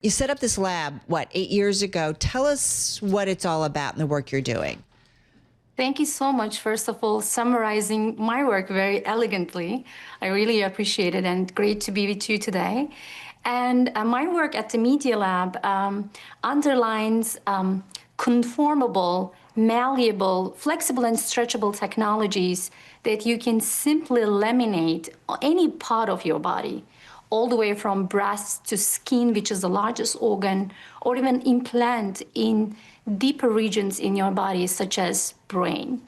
You set up this lab, what, 8 years ago. Tell us what it's all about and the work you're doing. Thank you so much, first of all, summarizing my work very elegantly. I really appreciate it, and great to be with you today. And my work at the Media Lab underlines conformable, malleable, flexible, and stretchable technologies that you can simply laminate any part of your body, all the way from breast to skin, which is the largest organ, or even implant in deeper regions in your body, such as brain.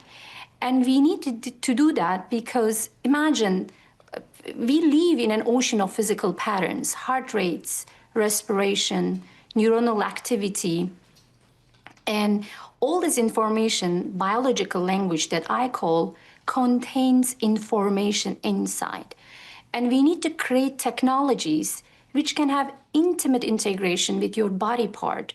And we need to do that because imagine we live in an ocean of physical patterns, heart rates, respiration, neuronal activity, and all this information, biological language that I call, contains information inside. And we need to create technologies which can have intimate integration with your body part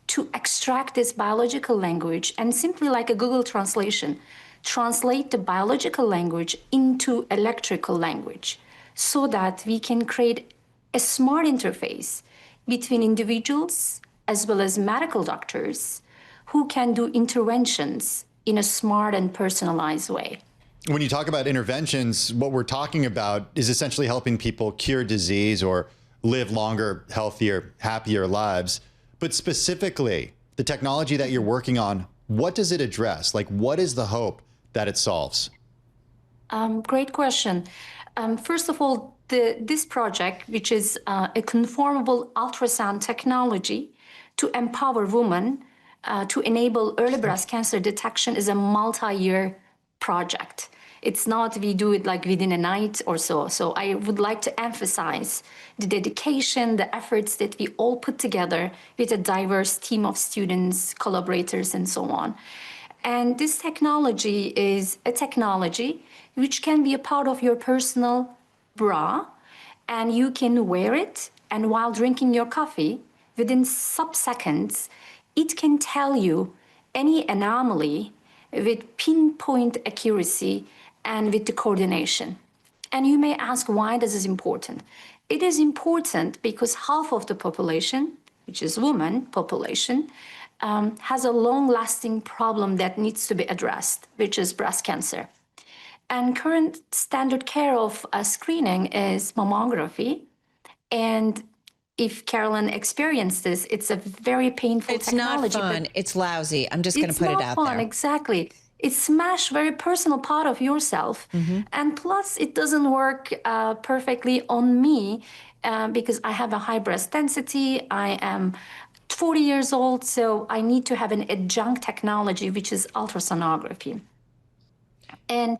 to extract this biological language and simply like a Google translation, translate the biological language into electrical language so that we can create a smart interface between individuals as well as medical doctors who can do interventions in a smart and personalized way. When you talk about interventions, what we're talking about is essentially helping people cure disease or live longer, healthier, happier lives. But specifically, the technology that you're working on, what does it address? Like, what is the hope that it solves? Great question. First of all, this project, which is a conformable ultrasound technology to empower women to enable early breast cancer detection, is a multi-year project. It's not we do it like within a night or so. So I would like to emphasize the dedication, the efforts that we all put together with a diverse team of students, collaborators, and so on. And this technology is a technology which can be a part of your personal bra, and you can wear it, and while drinking your coffee, within sub-seconds, it can tell you any anomaly with pinpoint accuracy and with the coordination. And you may ask, why this is important? It is important because half of the population, which is women population, has a long-lasting problem that needs to be addressed, which is breast cancer. And current standard care of screening is mammography. And if Carolyn experienced this, it's a very painful technology. It's not fun. It's lousy. I'm just going to put it out there. It's not fun, exactly. It smashes very personal part of yourself. And plus, it doesn't work perfectly on me because I have a high breast density. I am 40 years old, so I need to have an adjunct technology, which is ultrasonography. And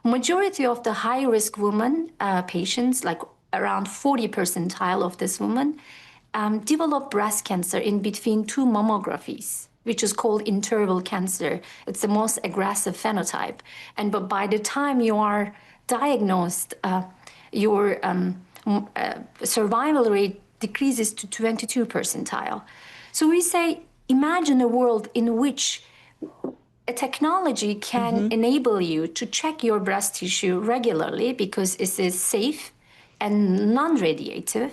majority of the high-risk women, patients, like around 40 percentile of this woman, develop breast cancer in between two mammographies, which is called interval cancer. It's the most aggressive phenotype. But by the time you are diagnosed, your survival rate decreases to 22 percentile. So we say, imagine a world in which a technology can enable you to check your breast tissue regularly because it is safe and non-radiative,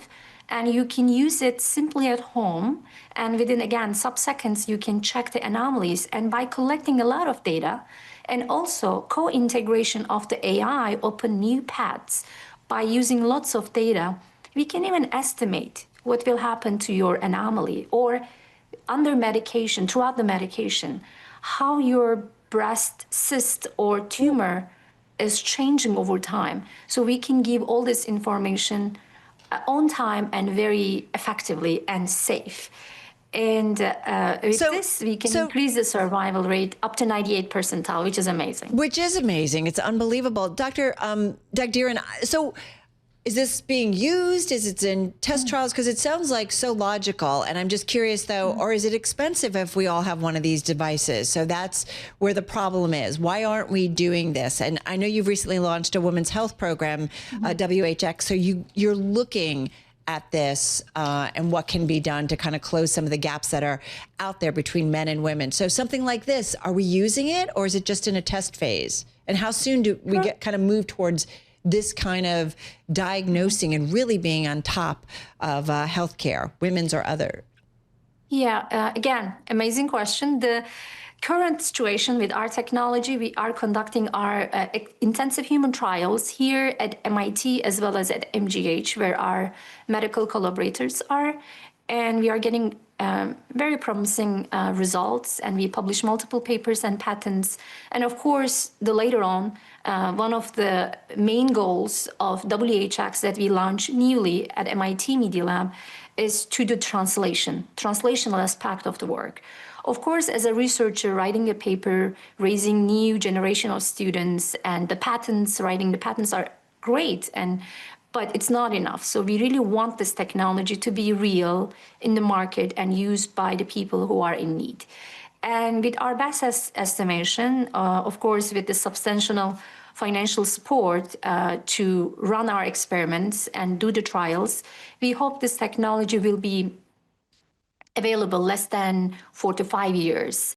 and you can use it simply at home, and within, again, sub-seconds, you can check the anomalies. And by collecting a lot of data, and also co-integration of the AI open new paths, by using lots of data, we can even estimate what will happen to your anomaly, or under medication, throughout the medication, how your breast cyst or tumor is changing over time. So we can give all this information on time and very effectively and safe. And with this, we can increase the survival rate up to 98 percentile, which is amazing. Which is amazing. It's unbelievable. Dr. Dagdeviren, so is this being used? Is it in test trials? Because it sounds like so logical. And I'm just curious, though, or is it expensive if we all have one of these devices? So that's where the problem is. Why aren't we doing this? And I know you've recently launched a women's health program, WHX. So you're looking at this and what can be done to kind of close some of the gaps that are out there between men and women. So something like this, are we using it, or is it just in a test phase? And how soon do we get kind of move towards this kind of diagnosing and really being on top of healthcare, women's or other? Yeah, again, amazing question. The current situation with our technology, we are conducting our intensive human trials here at MIT as well as at MGH, where our medical collaborators are. And we are getting very promising results, and we publish multiple papers and patents. And of course, later on, one of the main goals of WHX that we launched newly at MIT Media Lab is to do translational aspect of the work. Of course, as a researcher, writing a paper, raising new generation of students, and the patents, writing the patents are great, but it's not enough. So we really want this technology to be real in the market and used by the people who are in need. And with our best estimation, of course, with the substantial financial support to run our experiments and do the trials, we hope this technology will be available less than 4 to 5 years.